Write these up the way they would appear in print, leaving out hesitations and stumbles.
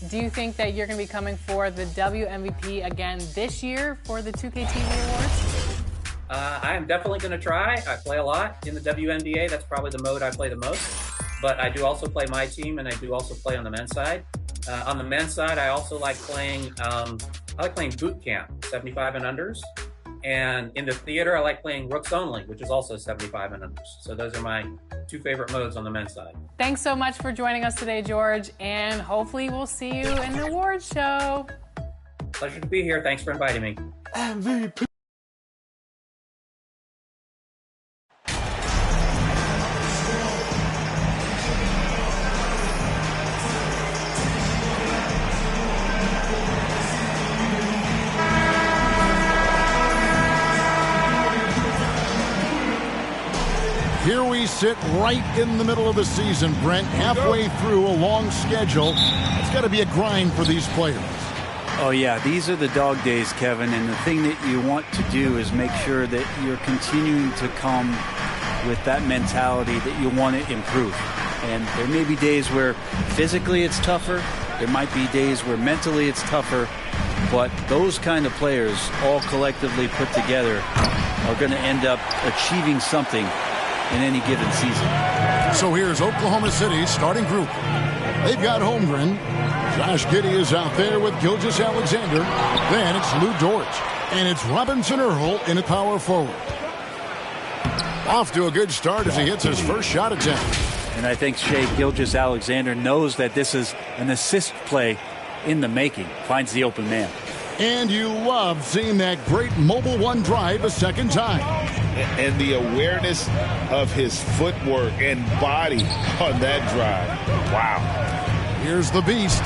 do you think that you're going to be coming for the WMVP again this year for the 2K TV Awards? I am definitely going to try. I play a lot in the WNBA. That's probably the mode I play the most. But I do also play my team, and I do also play on the men's side. On the men's side, I also like playing. I like playing boot camp, 75 and unders. And in the theater, I like playing Rooks Only, which is also 75 and unders. So those are my two favorite modes on the men's side. Thanks so much for joining us today, George, and hopefully we'll see you in the awards show. Pleasure to be here. Thanks for inviting me. MVP. Here we sit right in the middle of the season, Brent, halfway through a long schedule. It's got to be a grind for these players. Oh, yeah, these are the dog days, Kevin, and the thing that you want to do is make sure that you're continuing to come with that mentality that you want to improve. And there may be days where physically it's tougher. There might be days where mentally it's tougher. But those kind of players all collectively put together are going to end up achieving something in any given season. So here's Oklahoma City's starting group. They've got Holmgren. Josh Giddey is out there with Gilgeous-Alexander. Then it's Lou Dort. And it's Robinson Earl in at power forward. Off to a good start as he hits his first shot attempt. And I think Shai Gilgeous-Alexander knows that this is an assist play in the making. Finds the open man. And you love seeing that great mobile one drive a second time. And the awareness of his footwork and body on that drive. Wow. Here's the Beast.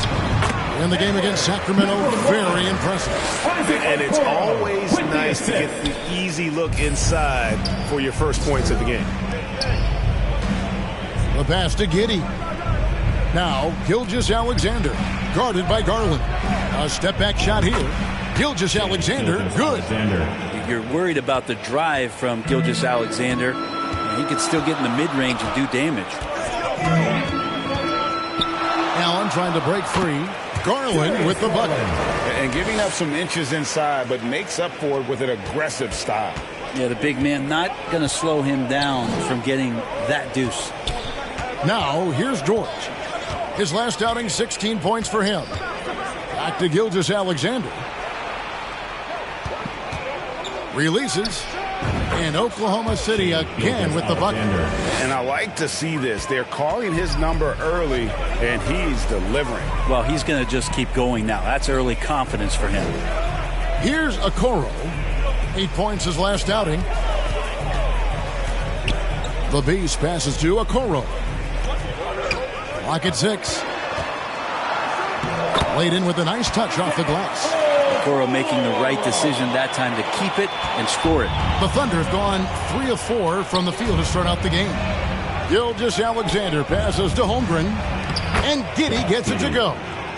In the game against Sacramento, very impressive. And it's always nice to get the easy look inside for your first points of the game. The pass to Giddey. Now, Gilgeous-Alexander, guarded by Garland. A step-back shot here. Gilgeous-Alexander, good. You're worried about the drive from Gilgeous-Alexander. He could still get in the mid-range and do damage. Allen trying to break free. Garland with the bucket. And giving up some inches inside, but makes up for it with an aggressive style. Yeah, the big man not going to slow him down from getting that deuce. Now, here's George. His last outing, 16 points for him. Back to Gilgeous-Alexander. Releases. And Oklahoma City again with the bucket. And I like to see this. They're calling his number early, and he's delivering. Well, he's going to just keep going now. That's early confidence for him. Here's Okoro. 8 points his last outing. The Beast passes to Okoro. Lock at 6. Laid in with a nice touch off the glass. Okoro making the right decision that time to keep it and score it. The Thunder have gone 3 of 4 from the field to start out the game. Gilgeous-Alexander passes to Holmgren. And Giddey gets it to go.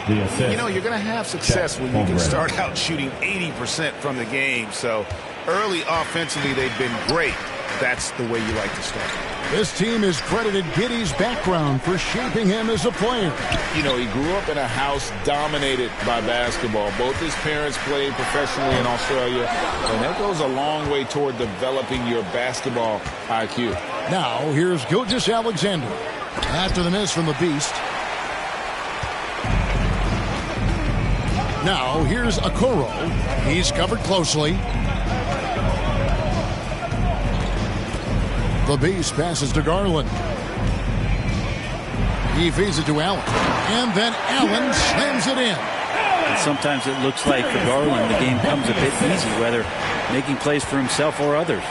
You know, you're going to have success when you can start out shooting 80% from the game. So early offensively, they've been great. That's the way you like to start. This team has credited Giddey's background for shaping him as a player. You know, he grew up in a house dominated by basketball. Both his parents played professionally in Australia, and that goes a long way toward developing your basketball IQ. Now, here's Gilgeous-Alexander. After the miss from the Beast. Now, here's Okoro. He's covered closely. The Beast passes to Garland. He feeds it to Allen. And then Allen slams it in. And sometimes it looks like for Garland the game comes a bit easy, whether making plays for himself or others.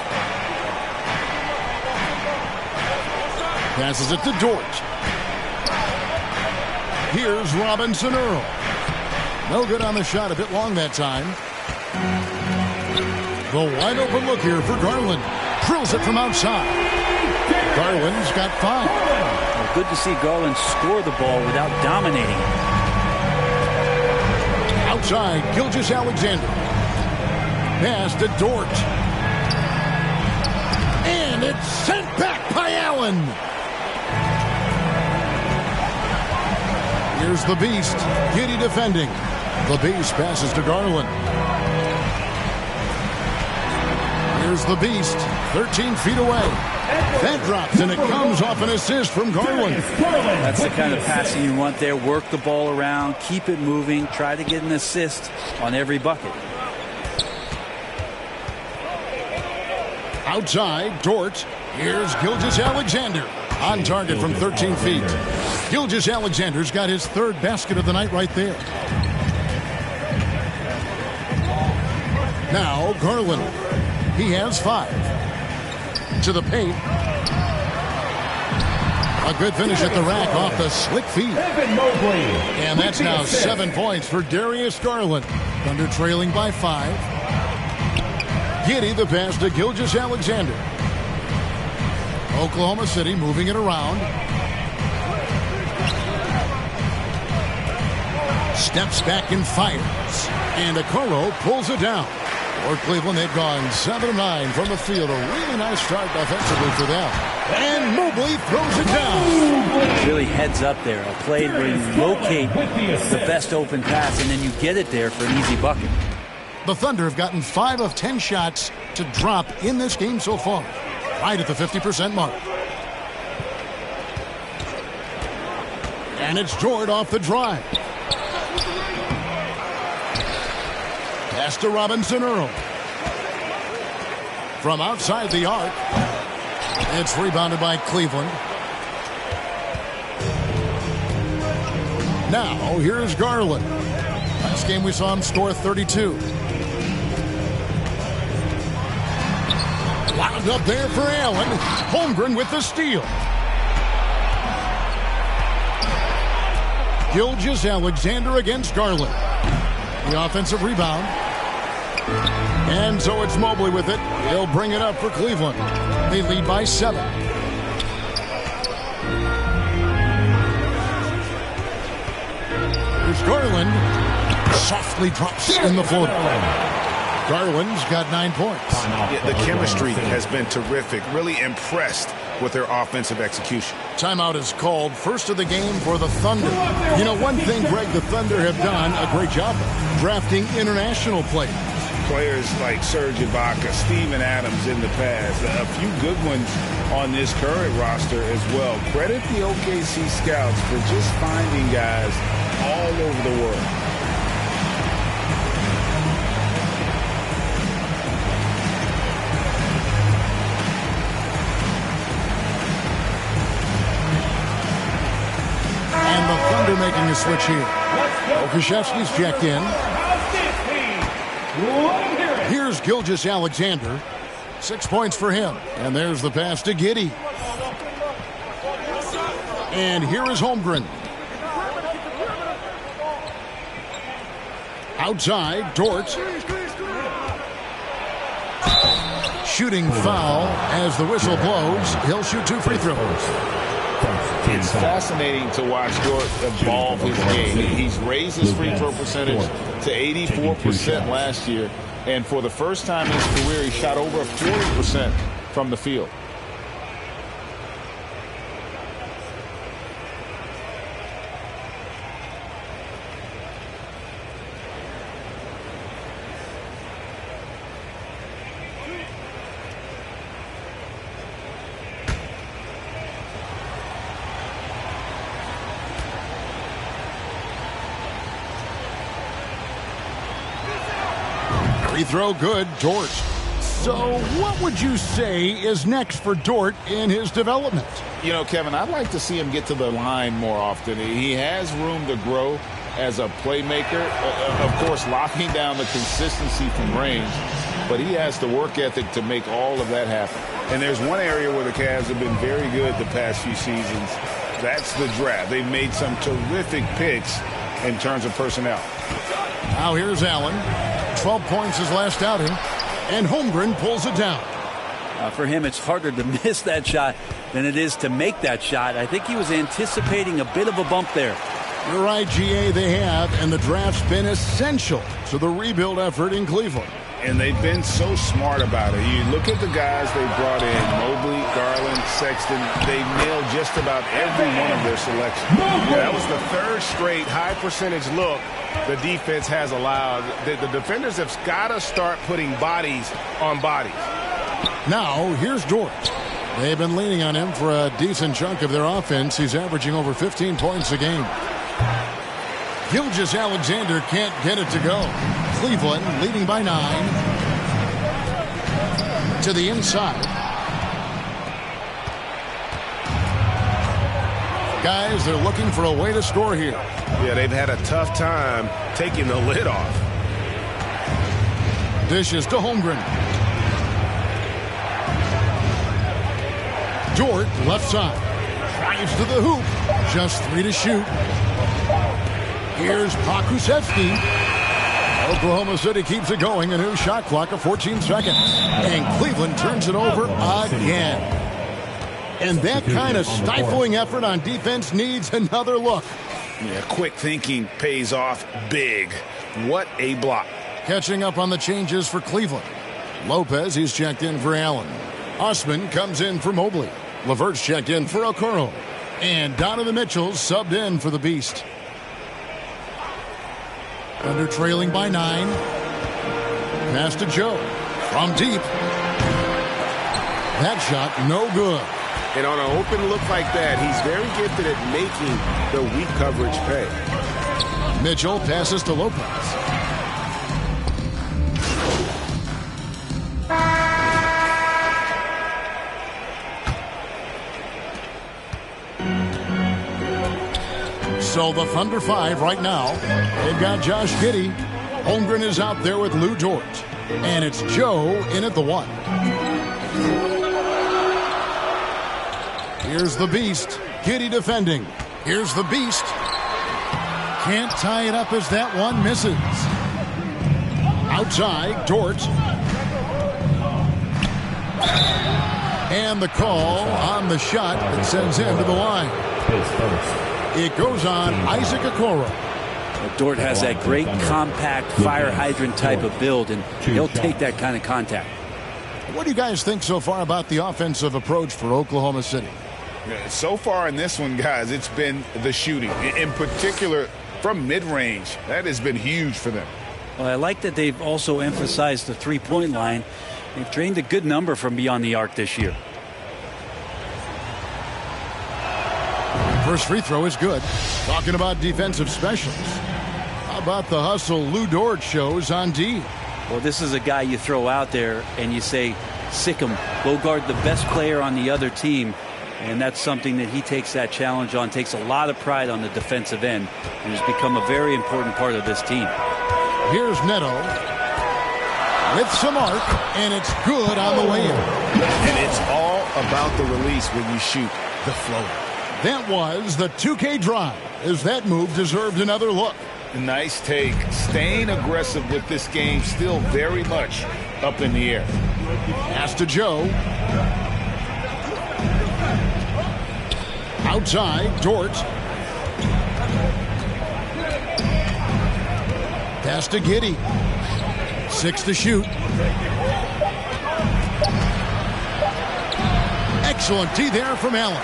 Passes it to Dort. Here's Robinson Earl. No good on the shot, a bit long that time. The wide open look here for Garland. Drills it from outside. Garland's got 5. Well, good to see Garland score the ball without dominating it. Outside, Gilgeous-Alexander. Pass to Dort. And it's sent back by Allen. Here's the Beast. Giddey defending. The Beast passes to Garland. Here's the Beast. 13 feet away. That drops, and it comes off an assist from Garland. That's the kind of passing you want there. Work the ball around. Keep it moving. Try to get an assist on every bucket. Outside, Dort. Here's Gilgeous-Alexander. On target from 13 feet. Gilgeous-Alexander's got his third basket of the night right there. Now, Garland. He has 5. To the paint. A good finish at the rack off the slick feed. And that's now 7 points for Darius Garland. Thunder trailing by 5. Giddey the pass to Gilgeous-Alexander. Oklahoma City moving it around. Steps back and fires. And Okoro pulls it down. For Cleveland, they've gone 7 of 9 from the field. A really nice start offensively for them. And Mobley throws it down. Really heads up there. A play where you locate the best open pass and then you get it there for an easy bucket. The Thunder have gotten 5 of 10 shots to drop in this game so far. Right at the 50% mark. And it's Dort off the drive. Pass to Robinson Earl. From outside the arc. It's rebounded by Cleveland. Now, here's Garland. Last game we saw him score 32. Wound up there for Allen. Holmgren with the steal. Gilgeous-Alexander against Garland. The offensive rebound. And so it's Mobley with it. He'll bring it up for Cleveland. They lead by 7. Here's Garland. Softly drops in the floater. Garland's got 9 points. Yeah, the chemistry has been terrific. Really impressed with their offensive execution. Timeout is called. First of the game for the Thunder. You know, one thing, Greg, the Thunder have done a great job of drafting international players. Players like Serge Ibaka, Steven Adams in the past. A few good ones on this current roster as well. Credit the OKC scouts for just finding guys all over the world. And the Thunder making a switch here. Okashevsky's checked in. Here's Gilgeous-Alexander. 6 points for him. And there's the pass to Giddey. And here is Holmgren. Outside, Dort. Shooting foul as the whistle blows. He'll shoot 2 free throws. It's fascinating to watch Dort evolve his game. He's raised his free throw percentage to 84% last year. And for the first time in his career, he shot over 40% from the field. Free throw good, Dort. So what would you say is next for Dort in his development? You know, Kevin, I'd like to see him get to the line more often. He has room to grow as a playmaker. Of course, locking down the consistency from range. But he has the work ethic to make all of that happen. And there's one area where the Cavs have been very good the past few seasons. That's the draft. They've made some terrific picks in terms of personnel. Now here's Allen. 12 points his last outing. And Holmgren pulls it down. For him, it's harder to miss that shot than it is to make that shot. I think he was anticipating a bit of a bump there. You're right, GA, they have. And the draft's been essential to the rebuild effort in Cleveland. And they've been so smart about it. You look at the guys they brought in, Mobley, Garland, Sexton. They nailed just about every one of their selections. Yeah, that was the third straight high percentage look the defense has allowed. The defenders have got to start putting bodies on bodies. Now, here's Dort. They've been leaning on him for a decent chunk of their offense. He's averaging over 15 points a game. Gilgeous-Alexander can't get it to go. Cleveland leading by 9. To the inside. Guys, they're looking for a way to score here. Yeah, they've had a tough time taking the lid off. Dishes to Holmgren. Dort, left side. Drives to the hoop. Just 3 to shoot. Here's Pokusevski. Oklahoma City keeps it going. A new shot clock of 14 seconds. And Cleveland turns it over again. And that kind of stifling effort on defense needs another look. Yeah, quick thinking pays off big. What a block. Catching up on the changes for Cleveland. Lopez, he's checked in for Allen. Osman comes in for Mobley. Levert's checked in for Okoro. And Donovan Mitchell's subbed in for the Beast. Thunder trailing by 9. Pass to Joe. From deep. That shot no good. And on an open look like that, he's very gifted at making the weak coverage pay. Mitchell passes to Lopez. So the Thunder 5 right now. They've got Josh Giddey. Holmgren is out there with Lou Dort. And it's Joe in at the 1. Here's the Beast. Giddey defending. Here's the Beast. Can't tie it up as that one misses. Outside, Dort. And the call on the shot that sends him to the line. It goes on Isaac Okoro. Dort has that great compact fire hydrant type of build, and he'll take that kind of contact. What do you guys think so far about the offensive approach for Oklahoma City? So far in this one, guys, it's been the shooting. In particular, from mid-range. That has been huge for them. Well, I like that they've also emphasized the three-point line. They've drained a good number from beyond the arc this year. First free throw is good. Talking about defensive specials. How about the hustle Lou Dort shows on D? Well, this is a guy you throw out there and you say, sick him, go guard the best player on the other team. And that's something that he takes that challenge on, takes a lot of pride on the defensive end, and has become a very important part of this team. Here's Neto with some arc, and it's good on the way in. And it's all about the release when you shoot the floater. That was the 2K drive, as that move deserved another look. Nice take. Staying aggressive with this game, still very much up in the air. Pass to Joe. Outside, Dort. Pass to Giddey. 6 to shoot. Excellent D there from Allen.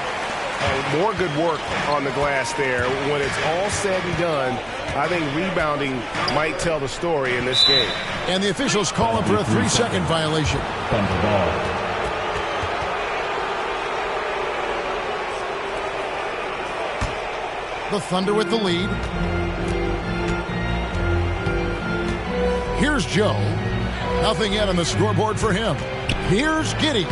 More good work on the glass there. When it's all said and done, I think rebounding might tell the story in this game. And the officials call him for a 3-second violation. The Thunder with the lead. Here's Joe. Nothing yet on the scoreboard for him. Here's Giddey.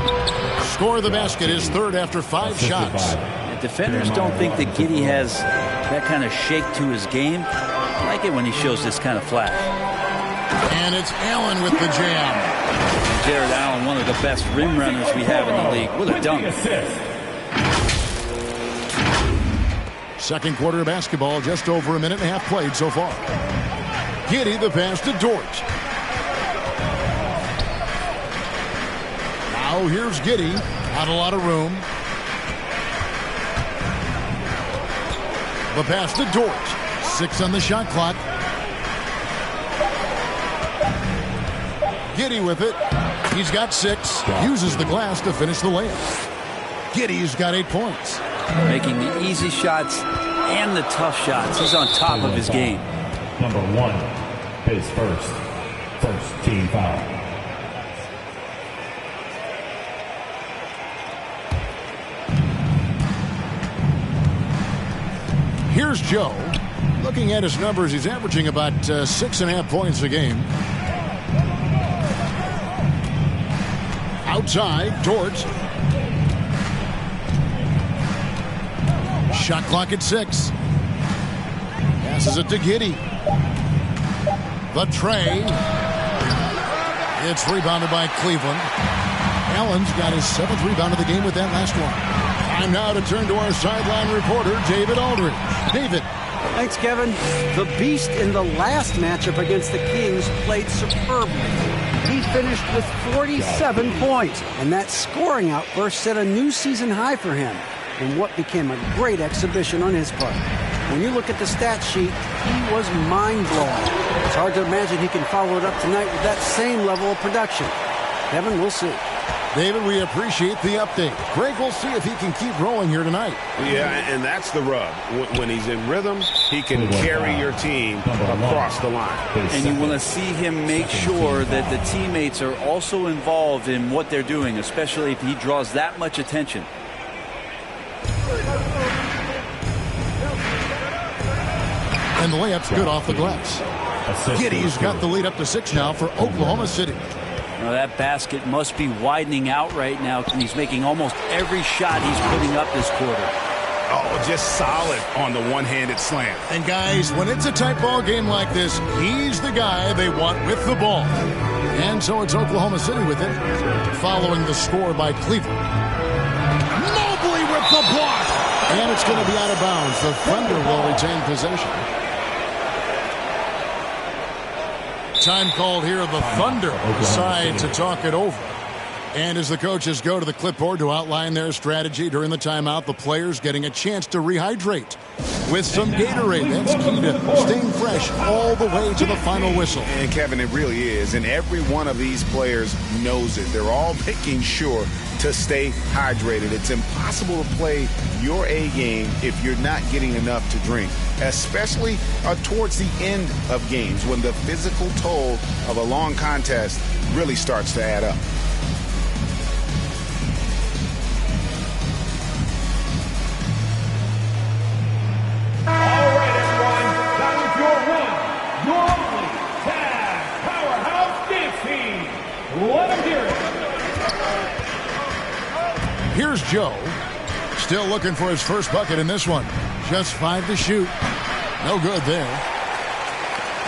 Score the basket, his third after 5 shots. Defenders don't think that Giddey has that kind of shake to his game. I like it when he shows this kind of flash. And it's Allen with the jam. Jared Allen, one of the best rim runners we have in the league. What a dunk. Second quarter of basketball, just over a minute and a half played so far. Giddey the pass to Dort. Now here's Giddey. Not a lot of room. The pass to Dort. 6 on the shot clock. Giddey with it. He's got 6. Uses the glass to finish the layup. Giddey's got 8 points. Making the easy shots and the tough shots. He's on top of his game. Number 1, his first team foul. Here's Joe. Looking at his numbers, he's averaging about 6.5 points a game. Outside, Dort. Shot clock at 6. Passes it to Giddey. The tray. It's rebounded by Cleveland. Allen's got his 7th rebound of the game with that last one. Time now to turn to our sideline reporter, David Aldridge. David. Thanks, Kevin. The Beast in the last matchup against the Kings played superbly. He finished with 47 points, and that scoring outburst set a new season high for him in what became a great exhibition on his part. When you look at the stat sheet, he was mind-blowing. It's hard to imagine he can follow it up tonight with that same level of production. Kevin, we'll see. David, we appreciate the update. Greg, we'll see if he can keep rolling here tonight. Yeah, and that's the rub. When he's in rhythm, he can carry your team across the line. And you want to see him make sure that the teammates are also involved in what they're doing, especially if he draws that much attention. And the layup's good off the glass. Giddey's got the lead up to 6 now for Oklahoma City. Now that basket must be widening out right now, and he's making almost every shot he's putting up this quarter. Oh, just solid on the one-handed slam. And guys, when it's a tight ball game like this, he's the guy they want with the ball. And so it's Oklahoma City with it, following the score by Cleveland. Mobley with the block! And it's going to be out of bounds. The Thunder will retain possession. Time called here. The Thunder decide to talk it over. And as the coaches go to the clipboard to outline their strategy during the timeout, the players getting a chance to rehydrate with some Gatorade. That's key to staying fresh all the way to the final whistle. And Kevin, it really is. And every one of these players knows it. They're all making sure to stay hydrated. It's impossible to play your A game if you're not getting enough to drink, especially towards the end of games when the physical toll of a long contest really starts to add up. All right, everyone. That was your one, your only Tag Powerhouse Dance Team. Let them hear it. Here's Joe. Still looking for his first bucket in this one. Just 5 to shoot. No good there.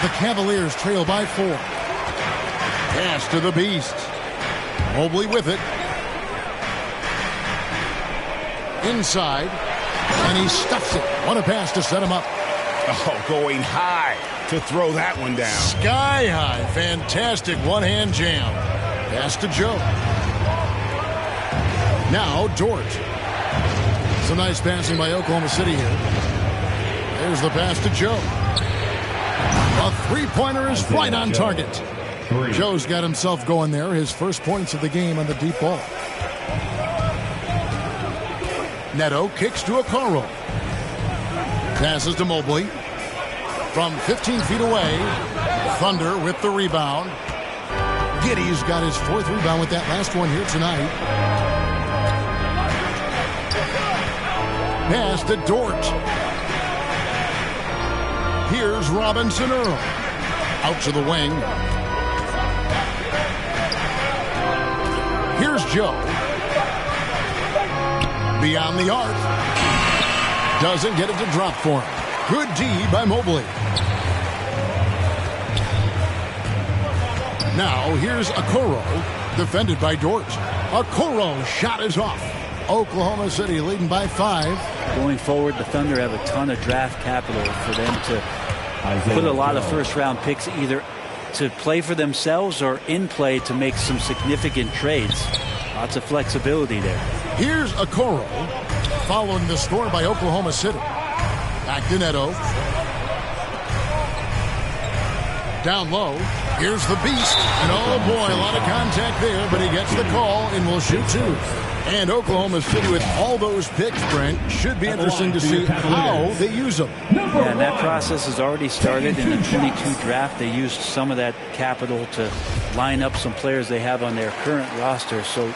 The Cavaliers trail by 4. Pass to the Beast. Mobley with it. Inside. And he stuffs it. What a pass to set him up. Oh, going high to throw that one down. Sky high. Fantastic one-hand jam. Pass to Joe. Now Dort. Some nice passing by Oklahoma City here. There's the pass to Joe. A three-pointer is right on target. Joe's got himself going there. His first points of the game on the deep ball. Neto kicks to Okoro. Passes to Mobley. From 15 feet away, Thunder with the rebound. Giddey's got his 4th rebound with that last one here tonight. Pass to Dort. Here's Robinson Earl. Out to the wing. Here's Joe. Beyond the arc. Doesn't get it to drop for him. Good D by Mobley. Now here's Okoro. Defended by Dort. Okoro shot is off. Oklahoma City leading by 5. Going forward, the Thunder have a ton of draft capital for them to put a lot of first-round picks either to play for themselves or in play to make some significant trades. Lots of flexibility there. Here's Okoro following the score by Oklahoma City. Back to Neto. Down low. Here's the beast. And oh boy, a lot of contact there, but he gets the call and will shoot 2. And Oklahoma City, with all those picks, Brent, should be interesting to see how they use them. Yeah, and that process has already started in the 22 draft. They used some of that capital to line up some players they have on their current roster. So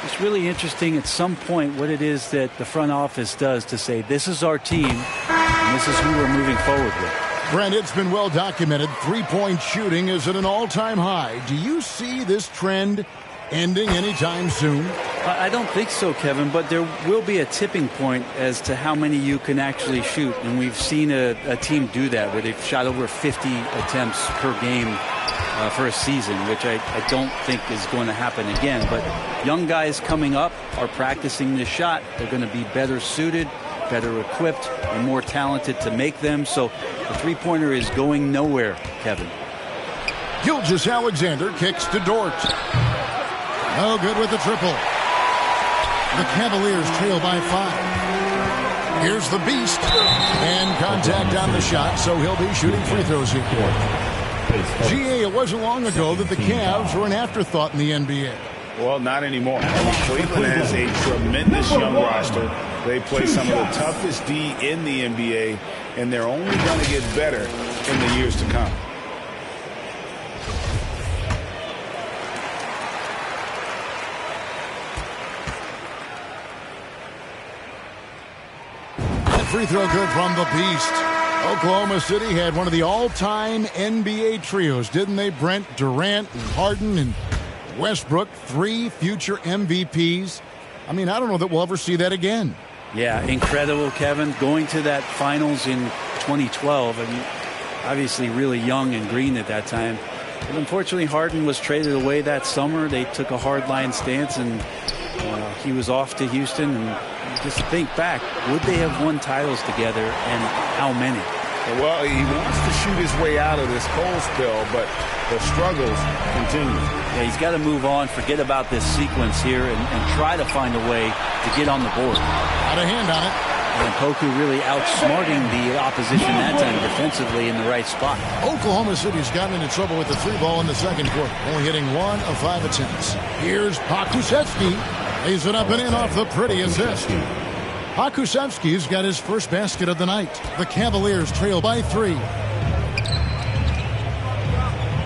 it's really interesting at some point what it is that the front office does to say, this is our team, and this is who we're moving forward with. Brent, it's been well documented. Three-point shooting is at an all-time high. Do you see this trend ending anytime soon? I don't think so, Kevin, but there will be a tipping point as to how many you can actually shoot. And we've seen a team do that where they've shot over 50 attempts per game for a season, which I don't think is going to happen again. But young guys coming up are practicing this shot. They're going to be better suited, better equipped, and more talented to make them. So the three-pointer is going nowhere, Kevin. Gilgeous-Alexander kicks to Dort. No good with the triple. The Cavaliers trail by 5. Here's the beast. And contact on the shot, so he'll be shooting free throws here. GA, it wasn't long ago that the Cavs were an afterthought in the NBA. Well, not anymore. Cleveland has a tremendous young roster. They play some of the toughest D in the NBA, and they're only going to get better in the years to come. Free throw good from the beast. Oklahoma City had one of the all-time NBA trios, didn't they, Brent? Durant and Harden and Westbrook, 3 future MVPs. I mean, I don't know that we'll ever see that again. Yeah, incredible, Kevin. Going to that finals in 2012, I mean, obviously really young and green at that time. But unfortunately, Harden was traded away that summer. They took a hard-line stance, and he was off to Houston. And just think back, would they have won titles together, and how many? Well, he wants to shoot his way out of this cold spell, but the struggles continue. Yeah, he's got to move on, forget about this sequence here, and try to find a way to get on the board. Got a hand on it. And Poku really outsmarting the opposition that time defensively in the right spot. Oklahoma City's gotten into trouble with the 3 ball in the second quarter, only hitting 1 of 5 attempts. Here's Pokusevski. Lays it up and in off the pretty assist. Pokusevski's got his first basket of the night. The Cavaliers trail by 3.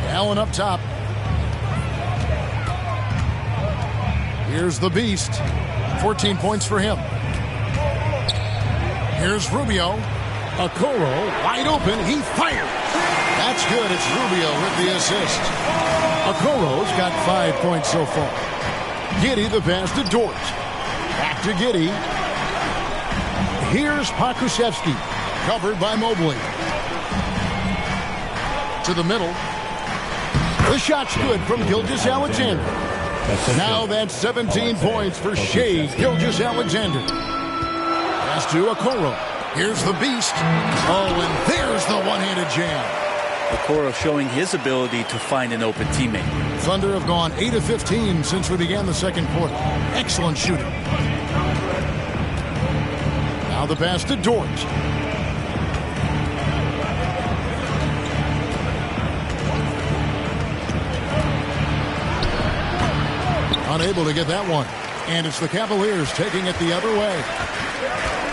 Allen up top. Here's the beast. 14 points for him. Here's Rubio. Okoro wide open. He fires. That's good. It's Rubio with the assist. Okoro's got 5 points so far. Giddey the pass to Dort. Back to Giddey. Here's Pokusevski. Covered by Mobley. To the middle. The shot's good from Gilgeous-Alexander. Now that's 17 points for Shai Gilgeous-Alexander. Pass to Okoro. Here's the beast. Oh, and there's the one-handed jam. Okoro showing his ability to find an open teammate. Thunder have gone 8 of 15 since we began the second quarter. Excellent shooting. Now the pass to Dort. Unable to get that one. And it's the Cavaliers taking it the other way.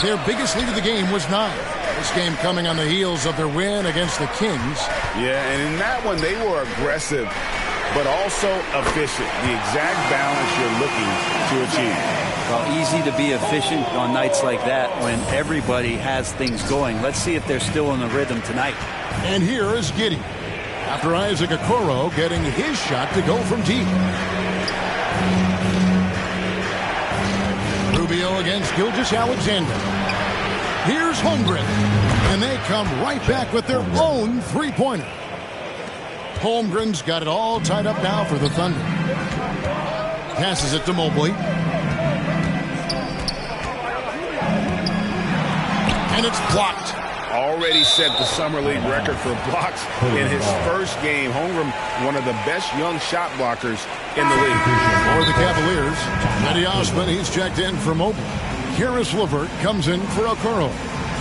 Their biggest lead of the game was 9. This game coming on the heels of their win against the Kings. Yeah, and in that one, they were aggressive, but also efficient. The exact balance you're looking to achieve. Well, easy to be efficient on nights like that when everybody has things going. Let's see if they're still in the rhythm tonight. And here is Giddey. After Isaac Okoro getting his shot to go from deep. Rubio against Gilgeous-Alexander. Here's Holmgren. And they come right back with their own three-pointer. Holmgren's got it all tied up now for the Thunder. Passes it to Mobley. And it's blocked. Already set the Summer League record for blocks in his first game. Holmgren, one of the best young shot blockers in the league. For the Cavaliers, Eddie Osman, he's checked in for Mobley. Karis LeVert comes in for Okoro.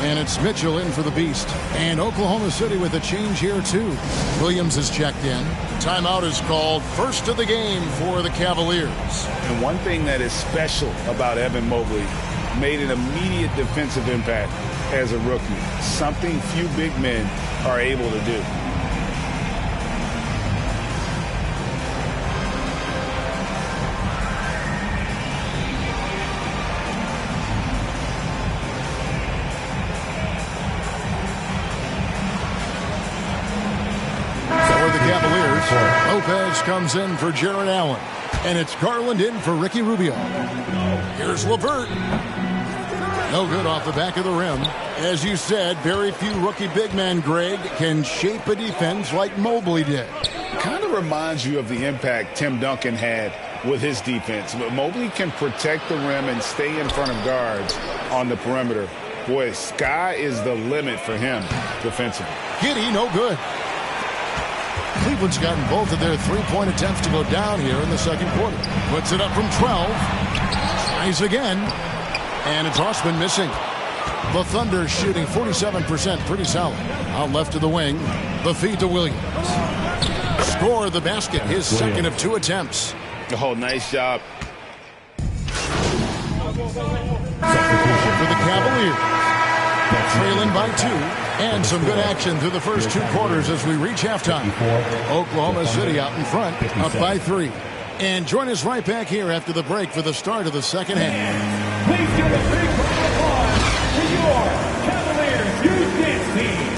And it's Mitchell in for the Beast. And Oklahoma City with a change here, too. Williams is checked in. Timeout is called. First of the game for the Cavaliers. And one thing that is special about Evan Mobley, made an immediate defensive impact as a rookie. Something few big men are able to do. Lopez comes in for Jared Allen. And it's Garland in for Ricky Rubio. Here's LeVert. No good off the back of the rim. As you said, very few rookie big men, Greg, can shape a defense like Mobley did. Kind of reminds you of the impact Tim Duncan had with his defense. But Mobley can protect the rim and stay in front of guards on the perimeter. Boy, sky is the limit for him defensively. Giddey, no good. Cleveland's gotten both of their three-point attempts to go down here in the second quarter. Puts it up from 12. Tries again. And it's Osman missing. The Thunder shooting 47%, pretty solid. Out left of the wing. The feed to Williams. Score the basket, his second of 2 attempts. Oh, nice job. For the Cavaliers. Trailing by 2. And some good action through the first 2 quarters as we reach halftime. Oklahoma City out in front, up by 3. And join us right back here after the break for the start of the second half. Please give a big round of applause to your Cavaliers Youth Dance Team.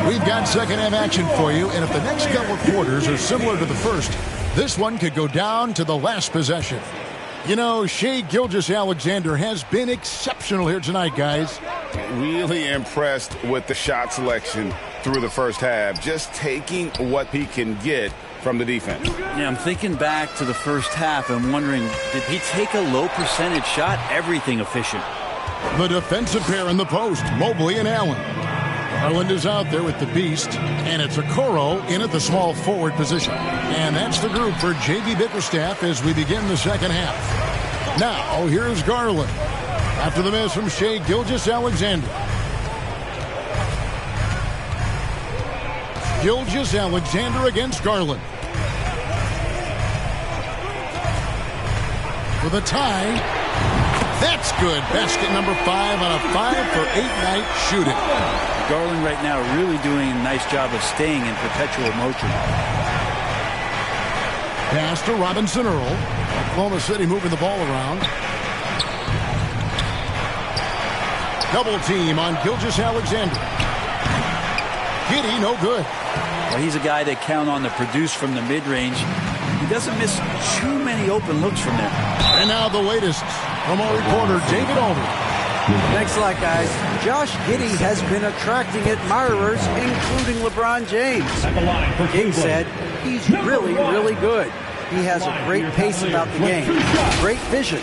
We've got second half action for you, and if the next couple of quarters are similar to the first, this one could go down to the last possession. You know, Shai Gilgeous-Alexander has been exceptional here tonight, guys. Really impressed with the shot selection through the first half, just taking what he can get from the defense. Yeah, I'm thinking back to the first half and wondering, did he take a low percentage shot? Everything efficient. The defensive pair in the post, Mobley and Allen. Garland is out there with the Beast, and it's Okoro in at the small forward position. And that's the group for J.B. Bickerstaff as we begin the second half. Now, here's Garland. After the miss from Shai Gilgeous-Alexander. Gilgeous-Alexander against Garland. For the tie. That's good. Basket number 5 on a 5-for-8 night shooting. Garland right now really doing a nice job of staying in perpetual motion. Pass to Robinson Earl. Oklahoma City moving the ball around. Double team on Gilgeous-Alexander. Giddey, no good. Well, he's a guy they count on to produce from the mid-range. He doesn't miss too many open looks from there. And now the latest from our reporter, David Aldridge. Thanks a lot, guys. Josh Giddey has been attracting admirers, including LeBron James. King said he's really, really good. He has a great pace about the game, great vision.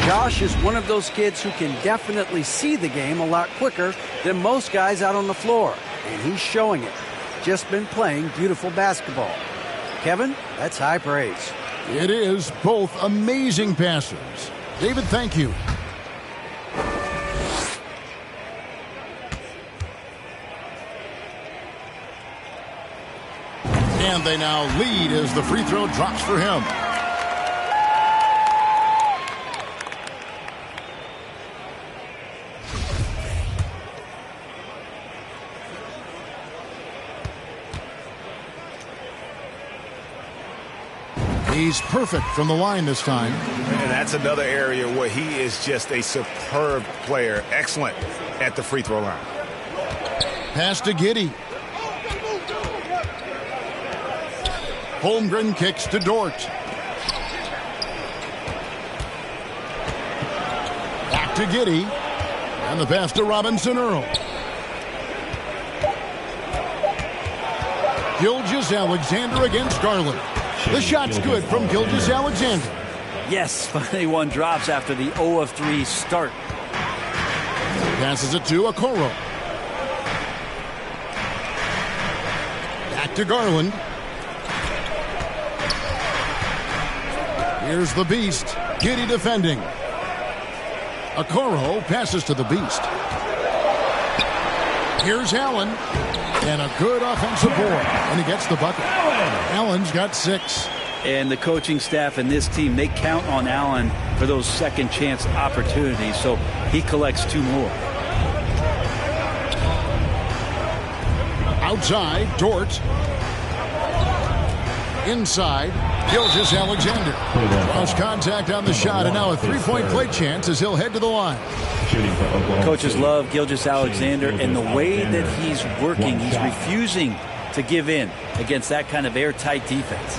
Josh is one of those kids who can definitely see the game a lot quicker than most guys out on the floor, and he's showing it. Just been playing beautiful basketball. Kevin, that's high praise. It is. Both amazing passers. David, thank you. And they now lead as the free throw drops for him. He's perfect from the line this time. And that's another area where he is just a superb player. Excellent at the free throw line. Pass to Giddey. Holmgren kicks to Dort. to Giddey. And the pass to Robinson Earl. Gilgeous-Alexander against Garland. The shot's good from Gilgeous-Alexander. Yes, finally one drops after the 0 of 3 start. Passes it to Okoro. Back to Garland. Here's the Beast. Giddey defending. Okoro passes to the Beast. Here's Allen. And a good offensive board. And he gets the bucket. Allen's got 6. And the coaching staff and this team, they count on Allen for those second chance opportunities. So he collects 2 more. Outside, Dort. Inside, Gilgeous-Alexander. Draws contact on the shot, and now a 3-point play chance as he'll head to the line. Coaches love Gilgeous-Alexander, and the way that he's working, he's refusing to give in against that kind of airtight defense.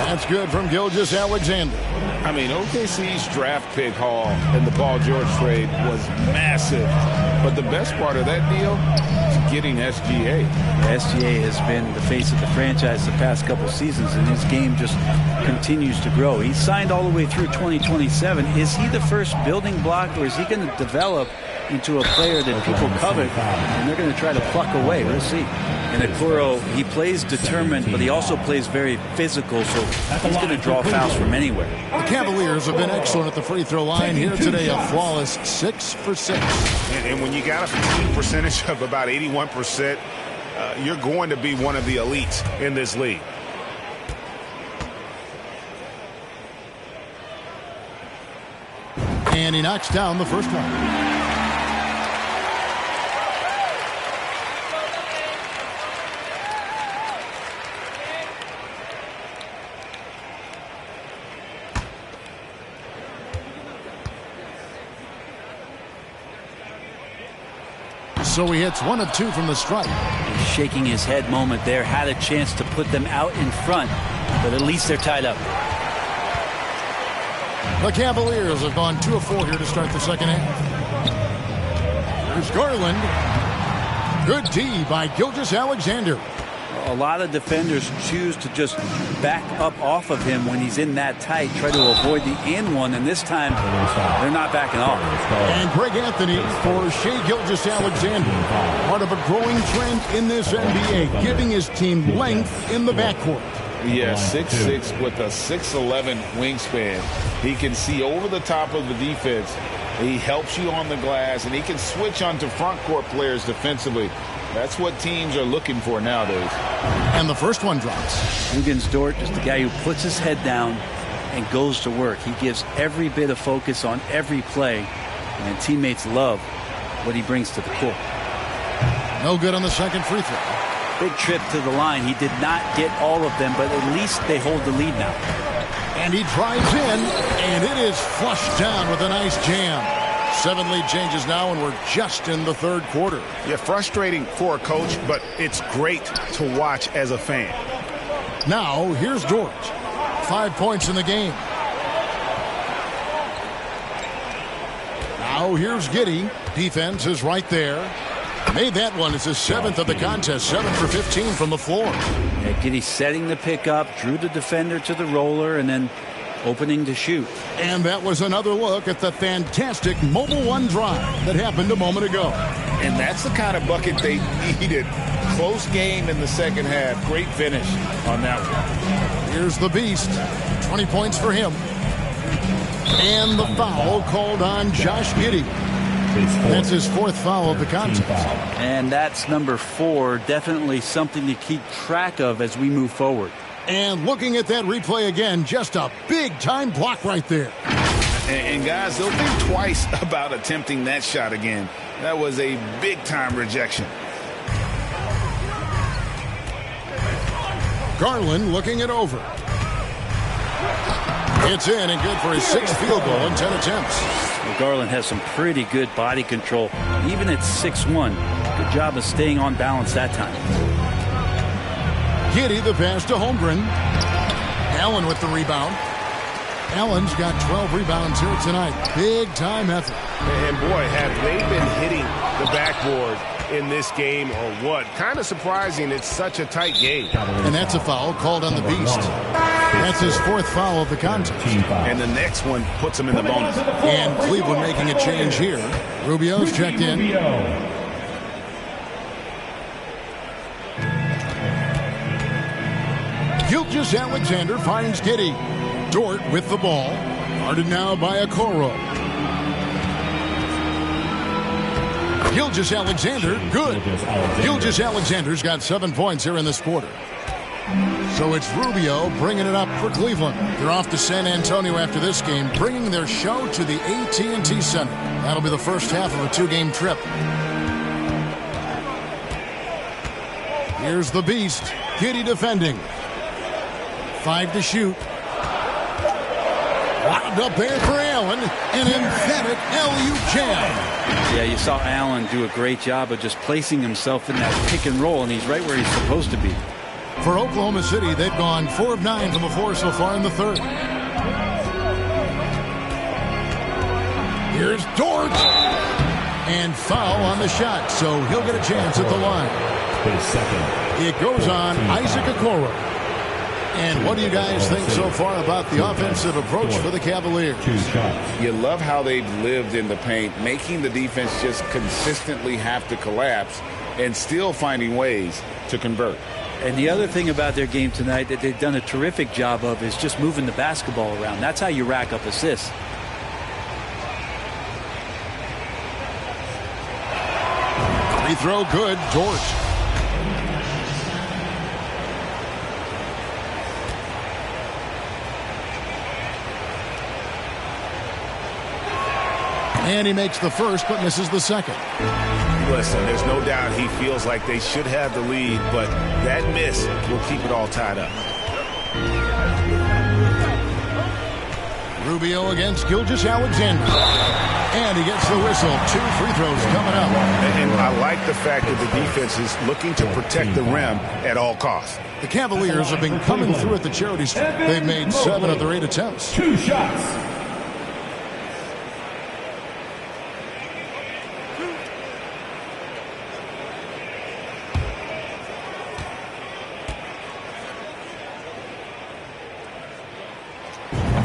That's good from Gilgeous-Alexander. I mean, OKC's draft pick haul in the Paul George trade was massive. But the best part of that deal is getting SGA. SGA has been the face of the franchise the past couple seasons, and his game just continues to grow. He's signed all the way through 2027. Is he the first building block, or is he going to develop into a player that people covet and they're going to try to pluck away? We'll see. And Okoro, he plays determined, but he also plays very physical, so he's going to draw fouls from anywhere. The Cavaliers have been excellent at the free throw line here today, a flawless 6 for 6. And when you got a shooting percentage of about 81%, you're going to be one of the elites in this league. And he knocks down the first one. So he hits 1 of 2 from the stripe. He's shaking his head moment there. Had a chance to put them out in front, but at least they're tied up. The Cavaliers have gone 2 of 4 here to start the second half. Here's Garland. Good D by Gilgeous-Alexander. A lot of defenders choose to just back up off of him when he's in that tight, try to avoid the and one, and this time they're not backing off. And Greg Anthony for Shai Gilgeous-Alexander. Part of a growing trend in this NBA, giving his team length in the backcourt. Yeah, 6'6" with a 6'11" wingspan. He can see over the top of the defense. He helps you on the glass, and he can switch onto front court players defensively. That's what teams are looking for nowadays. And the first one drops. Hugans-Dort is the guy who puts his head down and goes to work. He gives every bit of focus on every play, and teammates love what he brings to the court. No good on the second free throw. Big trip to the line. He did not get all of them, but at least they hold the lead now. And he drives in, and it is flushed down with a nice jam. 7 lead changes now, and we're just in the third quarter. Yeah, frustrating for a coach, but it's great to watch as a fan. Now, here's Dort. 5 points in the game. Now, here's Giddey. Defense is right there. Made that one. It's his 7th of the contest. 7 for 15 from the floor. Yeah, Giddey setting the pick up, drew the defender to the roller, and then opening to shoot. And that was another look at the fantastic Mobile One drive that happened a moment ago. And that's the kind of bucket they needed. Close game in the second half. Great finish on that one. Here's the Beast. 20 points for him. And the foul called on Josh Giddey. That's his 4th foul of the contest. And that's number 4. Definitely something to keep track of as we move forward. And looking at that replay again, just a big-time block right there. And guys, they'll think twice about attempting that shot again. That was a big-time rejection. Garland looking it over. It's in and good for his 6th field goal in 10 attempts. Well, Garland has some pretty good body control, even at 6'1". Good job of staying on balance that time. Giddey the pass to Holmgren. Allen with the rebound. Allen's got 12 rebounds here tonight. Big-time effort. And, boy, have they been hitting the backboard in this game or what? Kind of surprising. It's such a tight game. And that's a foul called on the Beast. That's his 4th foul of the contest. And the next one puts him in the bonus. And Cleveland making a change here. Rubio's checked in. Gilgeous-Alexander finds Giddey. Dort with the ball. Guarded now by Okoro. Gilgeous-Alexander, good. Gilgeous-Alexander's got 7 points here in this quarter. So it's Rubio bringing it up for Cleveland. They're off to San Antonio after this game, bringing their show to the AT&T Center. That'll be the first half of a 2-game trip. Here's the Beast. Giddey defending. 5 to shoot. Wound up there for Allen. An emphatic LU jam. Yeah, you saw Allen do a great job of just placing himself in that pick and roll, and he's right where he's supposed to be. For Oklahoma City, they've gone 4 of 9 from the floor so far in the third. Here's Dort. And foul on the shot, so he'll get a chance at the line. It goes on Isaac Okoro. And what do you guys think so far about the offensive approach for the Cavaliers? You love how they've lived in the paint, making the defense just consistently have to collapse and still finding ways to convert. And the other thing about their game tonight that they've done a terrific job of is just moving the basketball around. That's how you rack up assists. Free throw good, Dort. And he makes the first, but misses the second. Listen, there's no doubt he feels like they should have the lead, but that miss will keep it all tied up. Rubio against Gilgeous-Alexander. And he gets the whistle. 2 free throws coming up. And I like the fact that the defense is looking to protect the rim at all costs. The Cavaliers have been coming through at the charity stripe. They've made 7 of their 8 attempts. 2 shots.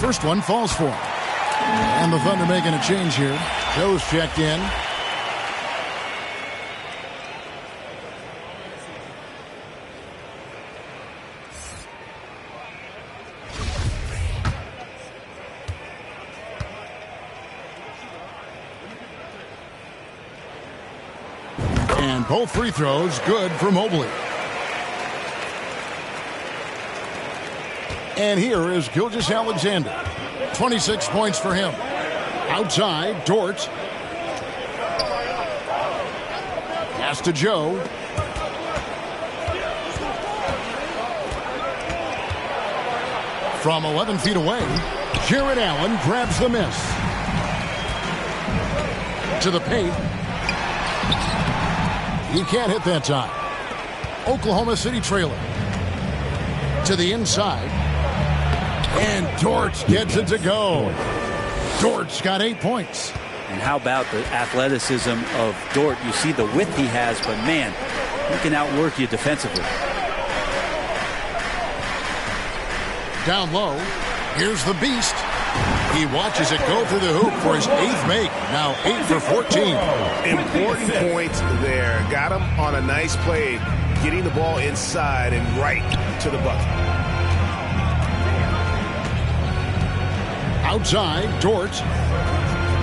First one falls for him. And the Thunder making a change here. Joe's checked in. And both free throws good for Mobley. And here is Gilgeous-Alexander. 26 points for him. Outside, Dort. Pass to Joe. From 11 feet away, Jarrett Allen grabs the miss. To the paint. He can't hit that time. Oklahoma City trailing. To the inside. And Dort gets it to go. Dort's got 8 points. And how about the athleticism of Dort? You see the width he has, but man, he can outwork you defensively. Down low, here's the Beast. He watches it go through the hoop for his 8th make. Now 8 for 14. Important points there. Got him on a nice play, getting the ball inside and right to the bucket. Outside, Dort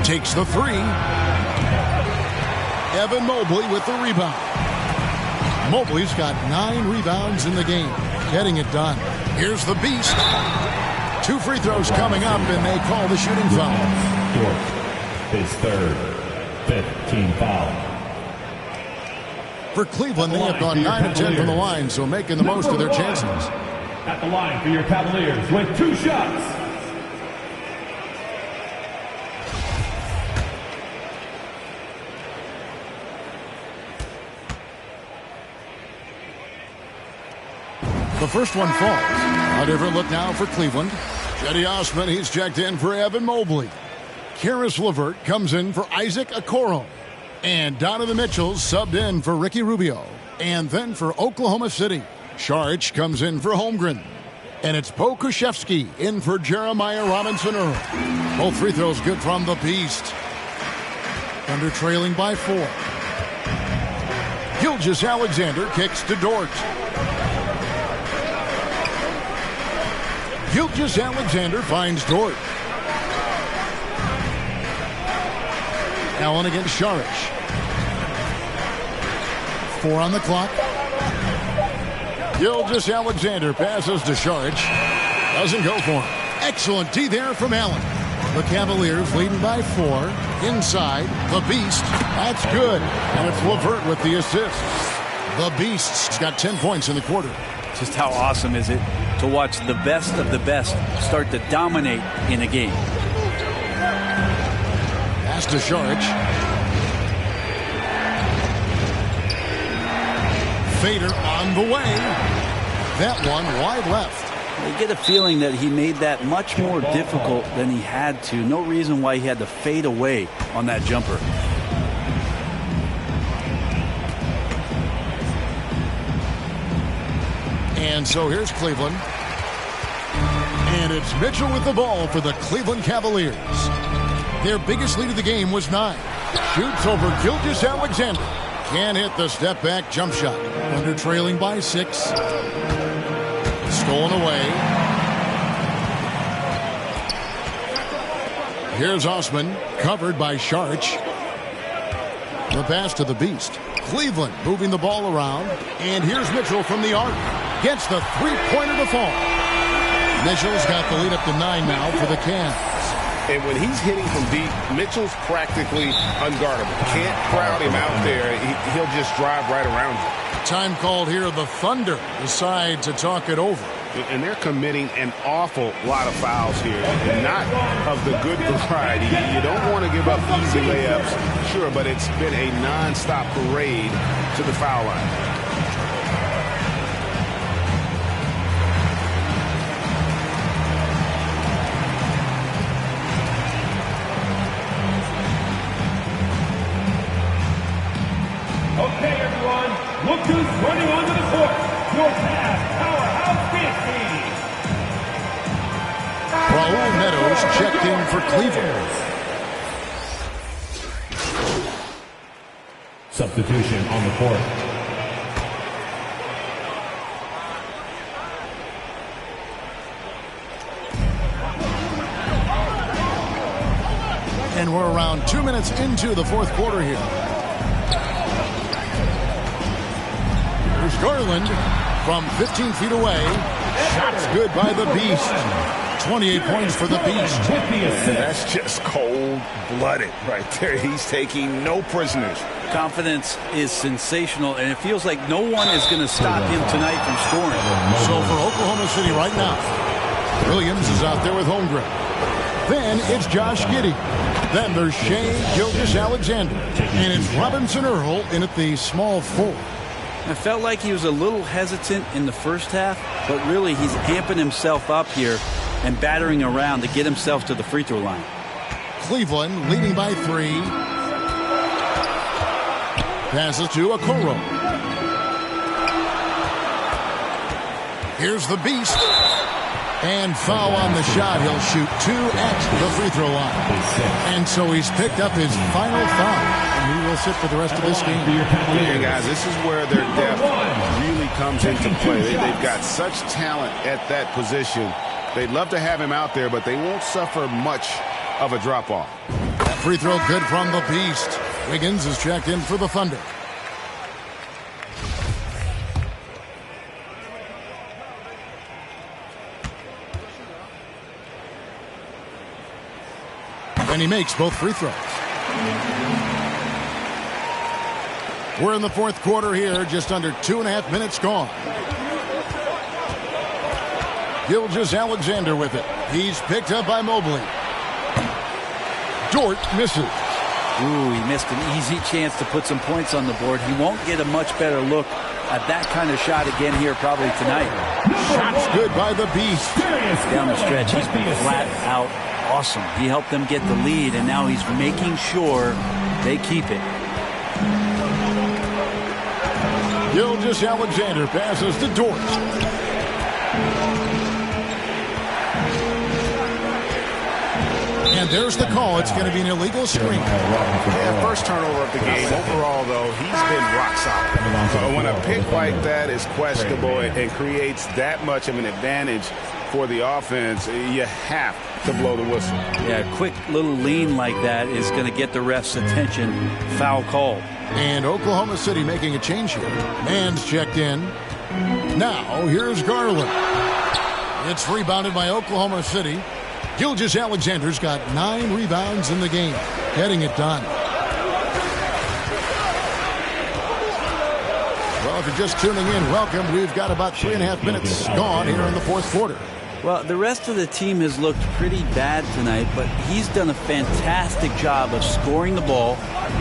takes the 3. Evan Mobley with the rebound. Mobley's got 9 rebounds in the game, getting it done. Here's the Beast. 2 free throws coming up, and they call the shooting foul. Dort, his 3rd, 5th team foul. For Cleveland, they have gone 9 of 10 from the line, so making the most of their chances. At the line for your Cavaliers with 2 shots. The first one falls. A different look now for Cleveland. Cedi Osman, he's checked in for Evan Mobley. Karis LeVert comes in for Isaac Okoro. And Donovan Mitchell subbed in for Ricky Rubio. And then for Oklahoma City, Saric comes in for Holmgren. And it's Poe Krzyzewski in for Jeremiah Robinson Earl. Both free throws good from the Beast. Thunder trailing by 4. Gilgeous-Alexander kicks to Dort. Gilgeous-Alexander finds Dort. Allen against Saric. 4 on the clock. Gilgeous-Alexander passes to Saric. Doesn't go for him. Excellent D there from Allen. The Cavaliers leading by 4. Inside, the Beast. That's good. And it's LeVert with the assist. The Beast's got 10 points in the quarter. Just how awesome is it to watch the best of the best start to dominate in a game. Pass to Saric. Fader on the way. That one wide left. I get a feeling that he made that much more difficult than he had to. No reason why he had to fade away on that jumper. And so here's Cleveland. And it's Mitchell with the ball for the Cleveland Cavaliers. Their biggest lead of the game was 9. Shoots over Gilgeous-Alexander. Can't hit the step-back jump shot. Under trailing by 6. Stolen away. Here's Osman, covered by Saric. The pass to the Beast. Cleveland moving the ball around. And here's Mitchell from the arc. Gets the three-pointer to fall. Mitchell's got the lead up to 9 now for the Cavs. And when he's hitting from deep, Mitchell's practically unguardable. Can't crowd him out there. He'll just drive right around you. Time called here. The Thunder decide to talk it over. And they're committing an awful lot of fouls here, and not of the good variety. You don't want to give up easy layups, sure, but it's been a nonstop parade to the foul line. Okay, everyone, look who's running onto the court. Your Cavs powerhouse dance team. Raul Netos checked in for Cleveland. Substitution on the court. And we're around 2 minutes into the fourth quarter here. Here's Garland from 15 feet away. Shots good by the Beast. 28 points for the Beast. And that's just cold-blooded right there. He's taking no prisoners. Confidence is sensational, and it feels like no one is going to stop him tonight from scoring. So for Oklahoma City right now, Williams is out there with Holmgren. Then it's Josh Giddey. Then there's Shai Gilgeous-Alexander. And it's Robinson Earl in at the small 4. I felt like he was a little hesitant in the first half, but really he's amping himself up here and battering around to get himself to the free throw line. Cleveland leading by 3. Passes to Okoro. Here's the Beast. And foul on the shot. He'll shoot 2 at the free throw line. And so he's picked up his final foul. And he will sit for the rest of this game. Yeah, guys, this is where their depth really comes into play. They've got such talent at that position. They'd love to have him out there, but they won't suffer much of a drop-off. Free throw good from the Beast. Wiggins is checked in for the Thunder. And he makes both free throws. We're in the fourth quarter here, just under 2.5 minutes gone. Gilgeous-Alexander with it. He's picked up by Mobley. Dort misses. Ooh, he missed an easy chance to put some points on the board. He won't get a much better look at that kind of shot again here probably tonight. Shots good by the Beast. Down the stretch, he's been flat out awesome. He helped them get the lead, and now he's making sure they keep it. Gilgeous-Alexander passes to Dort. And there's the call. It's going to be an illegal screen. Yeah, first turnover of the game. Overall, though, he's been rock solid. When a pick like that is questionable and creates that much of an advantage for the offense, you have to blow the whistle. Yeah, a quick little lean like that is going to get the ref's attention. Foul call. And Oklahoma City making a change here. Mann's checked in. Now, here's Garland. It's rebounded by Oklahoma City. Gilgeous-Alexander's got 9 rebounds in the game, getting it done. Well, if you're just tuning in, welcome. We've got about 3.5 minutes gone here in the fourth quarter. Well, the rest of the team has looked pretty bad tonight, but he's done a fantastic job of scoring the ball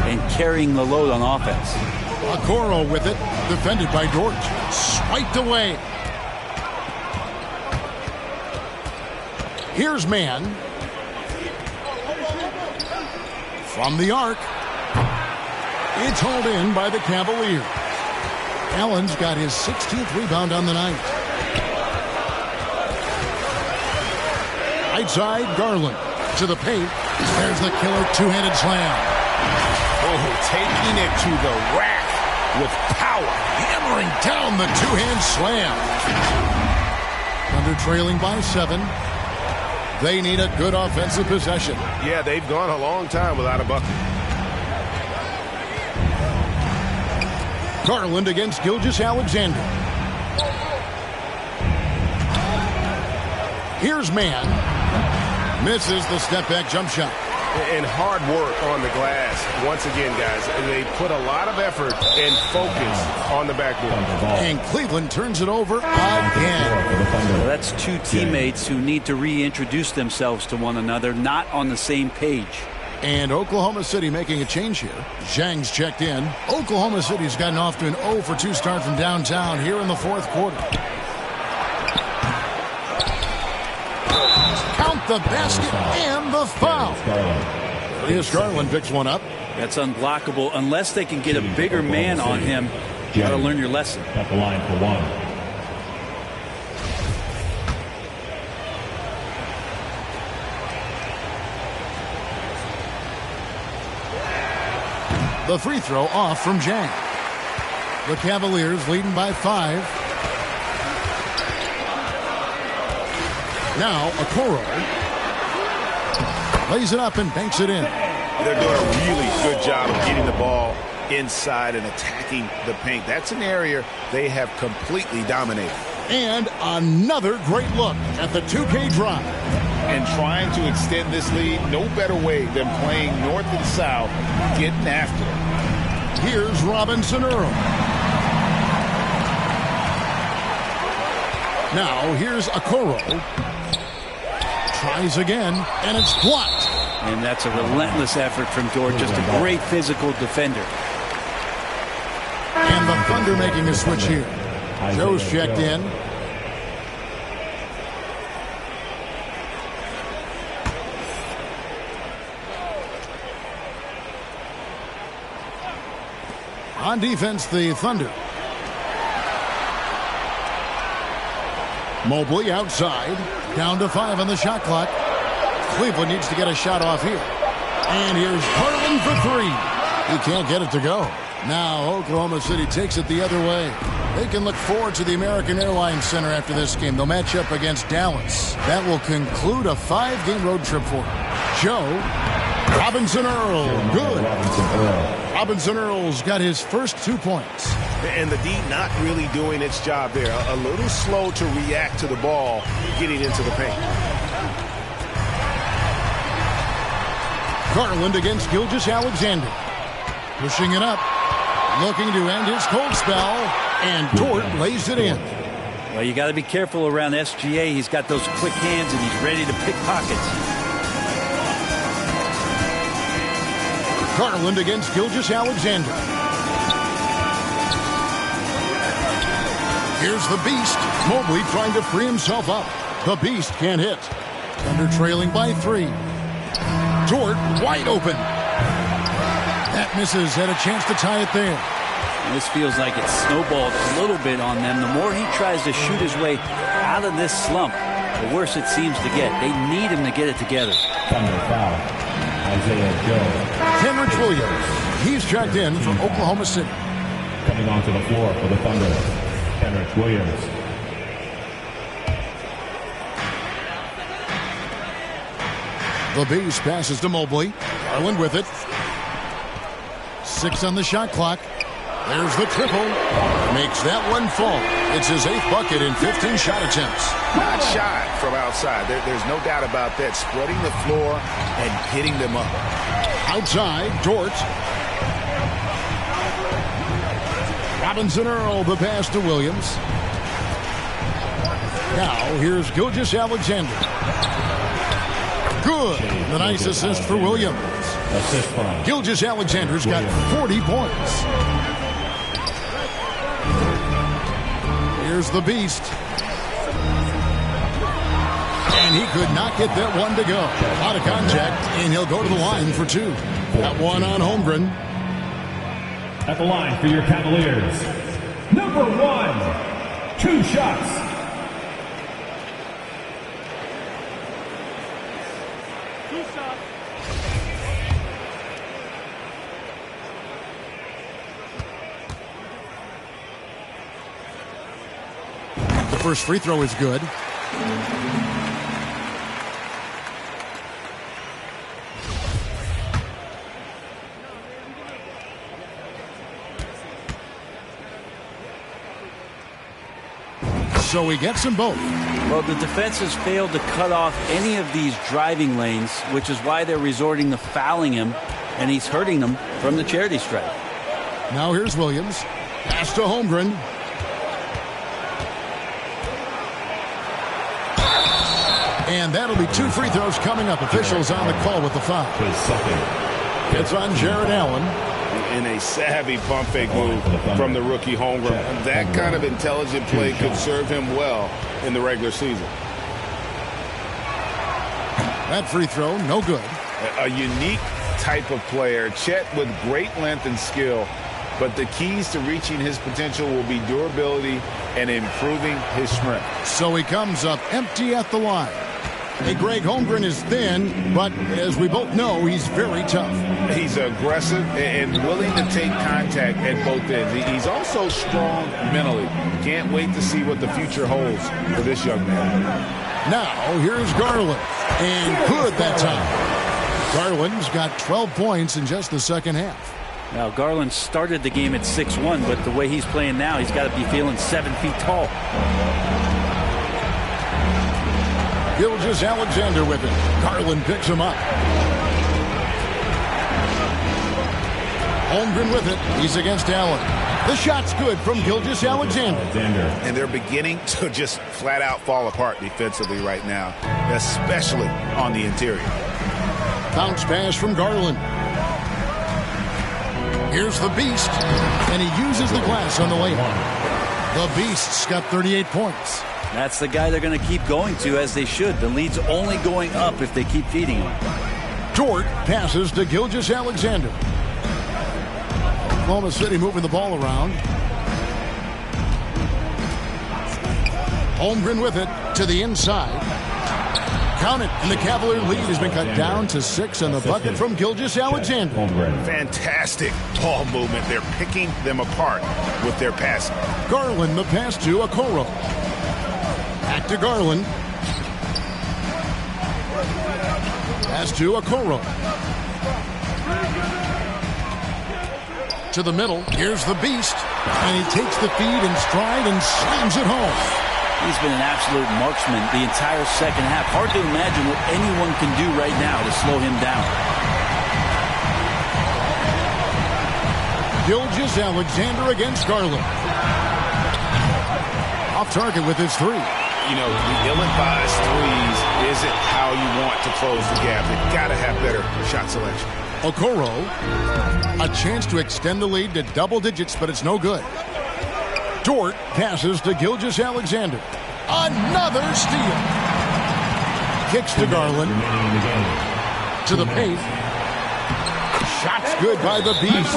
and carrying the load on offense. Okoro with it, defended by Dort. Swiped away. Here's Mann. From the arc. It's hauled in by the Cavaliers. Allen's got his 16th rebound on the night. Right side, Garland to the paint. There's the killer two-handed slam. Oh, taking it to the rack with power. Hammering down the two-hand slam. Under trailing by 7. They need a good offensive possession. Yeah, they've gone a long time without a bucket. Garland against Gilgeous-Alexander. Here's Mann. Misses the step-back jump shot. And hard work on the glass. Once again, guys, they put a lot of effort and focus on the backboard. And Cleveland turns it over again. Well, that's two teammates who need to reintroduce themselves to one another, not on the same page. And Oklahoma City making a change here. Zhang's checked in. Oklahoma City's gotten off to an 0-for-2 start from downtown here in the fourth quarter. Count the basket and the foul. Here's Garland picks one up. That's unblockable unless they can get a bigger man on him. You got to learn your lesson. At the line for one. The free throw off from Zhang. The Cavaliers leading by 5. Now, Okoro lays it up and banks it in. They're doing a really good job of getting the ball inside and attacking the paint. That's an area they have completely dominated. And another great look at the 2K drive. And trying to extend this lead, no better way than playing north and south, getting after it. Here's Robinson Earl. Now, here's Okoro. Tries again, and it's blocked. And that's a relentless effort from Dort, just a great physical defender. And the Thunder making a switch here. Joe's checked in. On defense, the Thunder. Mobley outside. Down to 5 on the shot clock. Cleveland needs to get a shot off here. And here's Garland for 3. He can't get it to go. Now Oklahoma City takes it the other way. They can look forward to the American Airlines Center after this game. They'll match up against Dallas. That will conclude a 5-game road trip for them. Joe, Robinson Earl, good. Robinson Earl's got his first 2 points. And the D not really doing its job there. A little slow to react to the ball getting into the paint. Garland against Gilgeous-Alexander. Pushing it up. Looking to end his cold spell. And Dort lays it in. Well, you got to be careful around SGA. He's got those quick hands and he's ready to pick pockets. Garland against Gilgeous-Alexander. Here's the Beast. Mobley trying to free himself up. The Beast can't hit. Thunder trailing by 3. Dort wide open. That misses. Had a chance to tie it there. This feels like it snowballed a little bit on them. The more he tries to shoot his way out of this slump, the worse it seems to get. They need him to get it together. Thunder foul. Isaiah Joe. Kenrich Williams. He's checked in from Oklahoma City. Coming onto the floor for the Thunder, Kenrich Williams. The Beast passes to Mobley. Garland with it. 6 on the shot clock. There's the triple. Makes that one fall. It's his 8th bucket in 15 shot attempts. Not shy from outside. There's no doubt about that. Spreading the floor and hitting them up. Outside, Dort. Robinson Earl, the pass to Williams. Now, here's Gilgeous-Alexander. Good. The nice assist for Williams. Gilgeous-Alexander's got 40 points. Here's the Beast. And he could not get that one to go. Out of contact, and he'll go to the line for 2. That one on Holmgren. At the line for your Cavaliers, number 1, 2 shots. The first free throw is good. So he gets them both. Well, the defense has failed to cut off any of these driving lanes, which is why they're resorting to fouling him, and he's hurting them from the charity stripe. Now here's Williams. Pass to Holmgren. And that'll be 2 free throws coming up. Officials on the call with the foul. It's on Jared Allen. In a savvy pump fake move from the rookie Holmgren. That kind of intelligent play could serve him well in the regular season. That free throw, no good. A unique type of player. Chet with great length and skill. But the keys to reaching his potential will be durability and improving his strength. So he comes up empty at the line. Hey, Greg, Holmgren is thin, but as we both know, he's very tough. He's aggressive and willing to take contact at both ends. He's also strong mentally. Can't wait to see what the future holds for this young man. Now, here's Garland. And good that time. Garland's got 12 points in just the second half. Now, Garland started the game at 6'1", but the way he's playing now, he's got to be feeling 7 feet tall. Gilgeous-Alexander with it. Garland picks him up. Holmgren with it. He's against Allen. The shot's good from Gilgeous-Alexander. And they're beginning to just flat out fall apart defensively right now, especially on the interior. Bounce pass from Garland. Here's the Beast, and he uses the glass on the layup. The Beast's got 38 points. That's the guy they're going to keep going to, as they should. The lead's only going up if they keep feeding him. Dort passes to Gilgeous-Alexander. Oklahoma City moving the ball around. Holmgren with it to the inside. Count it, and the Cavalier lead has been cut down to 6 on the bucket from Gilgeous-Alexander. Fantastic ball movement. They're picking them apart with their passing. Garland, the pass to Okoro. Back to Garland. Pass to Okoro. To the middle. Here's the Beast. And he takes the feed in stride and slams it home. He's been an absolute marksman the entire second half. Hard to imagine what anyone can do right now to slow him down. Gilgeous-Alexander against Garland. Off target with his 3. You know, the ill-advised threes isn't how you want to close the gap. They've got to have better shot selection. Okoro, a chance to extend the lead to double digits, but it's no good. Dort passes to Gilgeous-Alexander. Another steal. Kicks to Garland. To the paint. Shot's good by the Beast.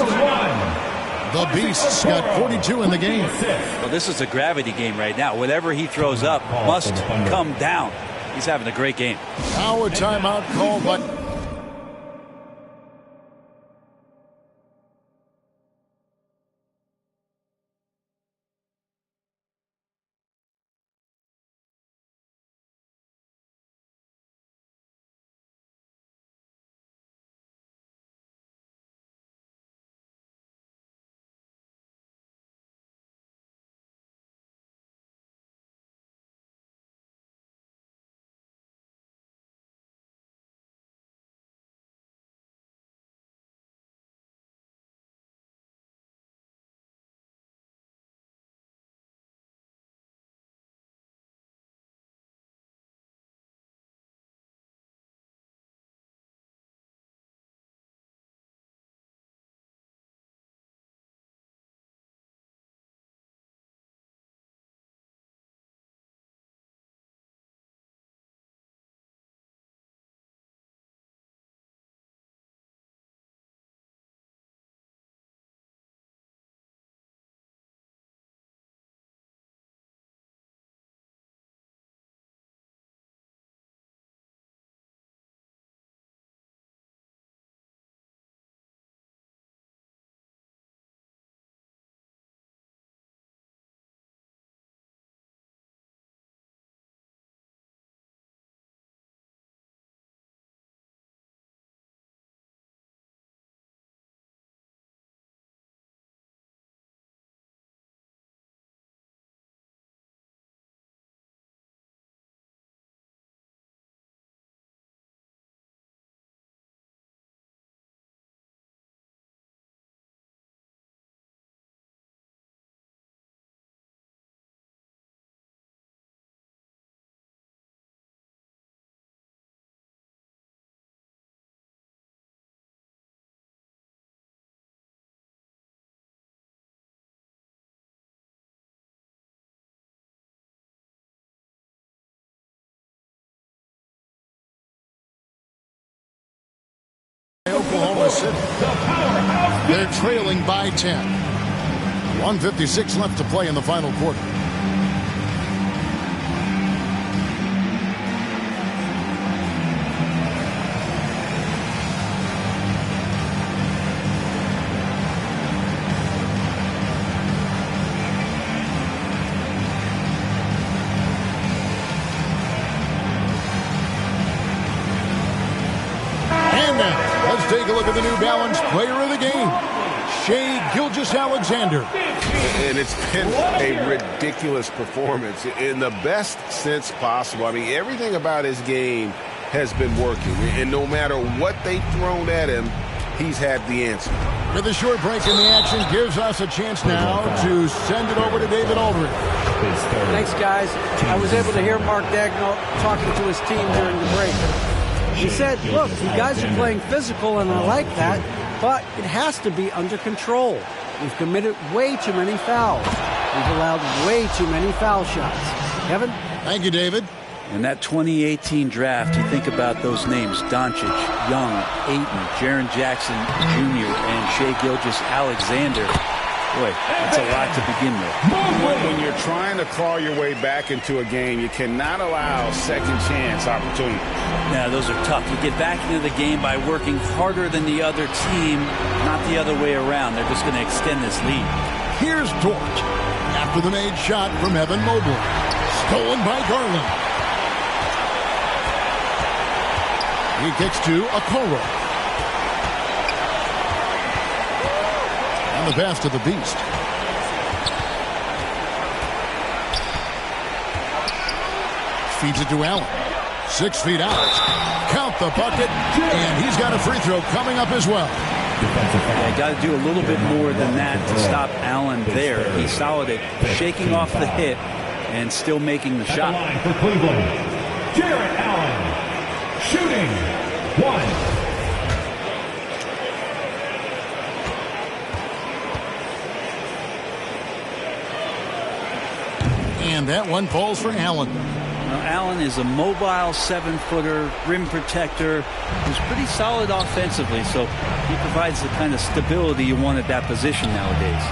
The Beast's got 42 in the game. Well, this is a gravity game right now. Whatever he throws up must come down. He's having a great game. Now a timeout call, but Oklahoma City. They're trailing by 10. 1:56 left to play in the final quarter. Let's take a look at the New Balance player of the game, Shai Gilgeous-Alexander. And it's been a ridiculous performance in the best sense possible. I mean, everything about his game has been working. And no matter what they've thrown at him, he's had the answer. With a short break in the action, gives us a chance now to send it over to David Aldridge. Thanks, guys. I was able to hear Mark Daigneault talking to his team during the break. He said, look, you guys are playing physical, and I like that, but it has to be under control. We've committed way too many fouls. We've allowed way too many foul shots. Kevin? Thank you, David. In that 2018 draft, you think about those names, Doncic, Young, Ayton, Jaren Jackson Jr., and Shai Gilgeous-Alexander. Boy, that's a lot to begin with. When you're trying to claw your way back into a game, you cannot allow second chance opportunities. Yeah, those are tough. You get back into the game by working harder than the other team, not the other way around. They're just going to extend this lead. Here's Dort after the made shot from Evan Mobley. Stolen by Garland. He kicks to Okoro. And the pass to the Beast. Feeds it to Allen. 6 feet out. Count the bucket. And he's got a free throw coming up as well. Yeah, got to do a little bit more than that to stop Allen there. He's solid at shaking off the hit and still making the shot. Line for Cleveland, Jarrett Allen, shooting 1. And that one falls for Allen. Now, Allen is a mobile 7-footer, rim protector, who's pretty solid offensively, so he provides the kind of stability you want at that position nowadays.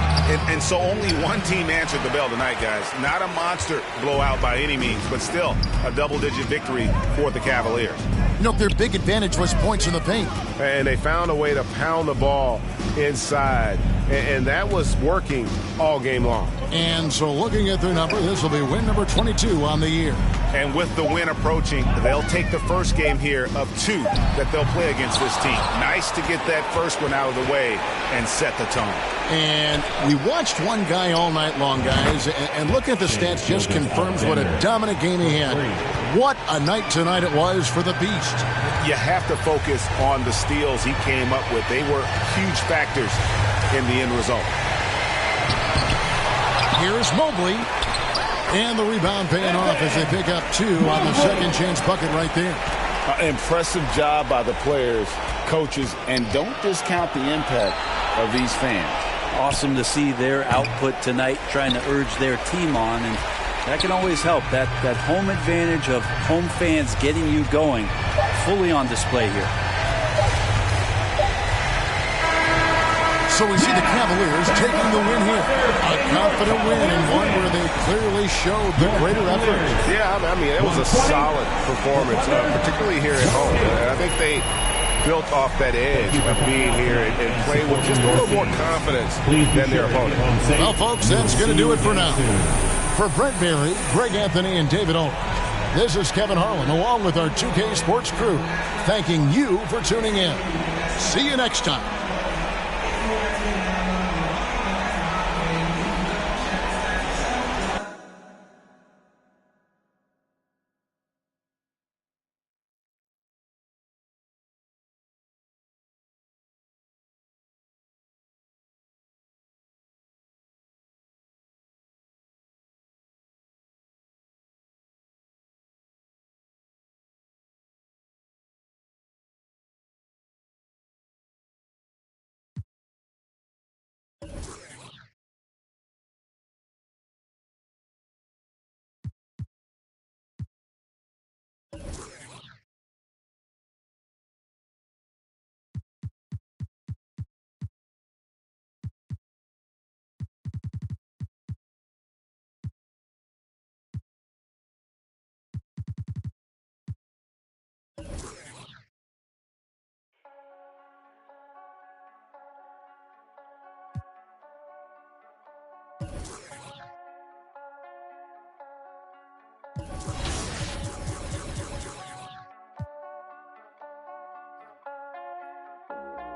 And so only one team answered the bell tonight, guys. Not a monster blowout by any means, but still a double-digit victory for the Cavaliers. You know, their big advantage was points in the paint. And they found a way to pound the ball inside, and that was working all game long. And so looking at their number, this will be win number 22 on the year. And with the win approaching, they'll take the first game here of 2 that they'll play against this team. Nice to get that first one out of the way and set the tone. And we watched one guy all night long, guys, and looking at the stats just confirms what a dominant game he had. What a night tonight it was for the Beast. You have to focus on the steals he came up with. They were huge factors in the end result. Here's Mobley. And the rebound paying off as they pick up 2 on the second chance bucket right there. Impressive job by the players, coaches, and don't discount the impact of these fans. Awesome to see their output tonight, trying to urge their team on, and that can always help. That home advantage of home fans getting you going, fully on display here. So we see the Cavaliers taking the win here. A confident win and one where they clearly showed the greater effort. Yeah, I mean, it was a solid performance, particularly here at home. I think they built off that edge of being here and played with just a little more confidence than their opponent. Well, folks, that's going to do it for now. For Brent Barry, Greg Anthony, and David Owen, this is Kevin Harlan along with our 2K Sports crew, thanking you for tuning in. See you next time.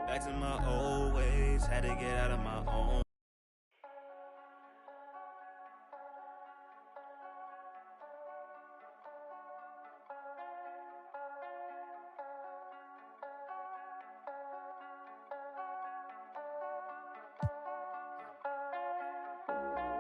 Back to my old ways, had to get out of my own.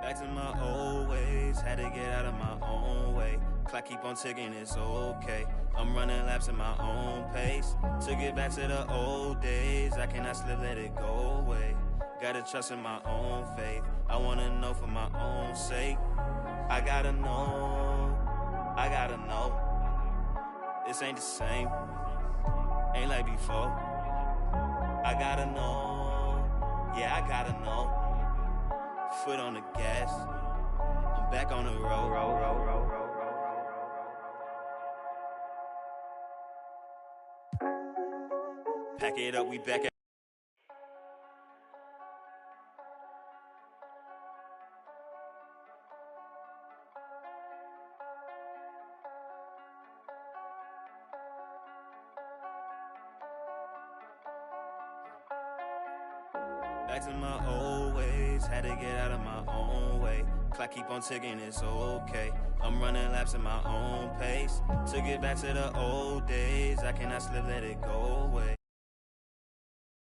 Back to my old ways, had to get out of my own way. Clock keep on ticking, it's okay. I'm running laps at my own pace. To get back to the old days, I cannot slip, let it go away. Gotta trust in my own faith. I wanna know for my own sake. I gotta know, I gotta know. This ain't the same, ain't like before. I gotta know, yeah, I gotta know. Foot on the gas, I'm back on the road. Pack it up, we back at. Back to my old ways, had to get out of my own way. Clock keep on ticking, it's okay. I'm running laps at my own pace. To get back to the old days, I cannot slip, let it go away.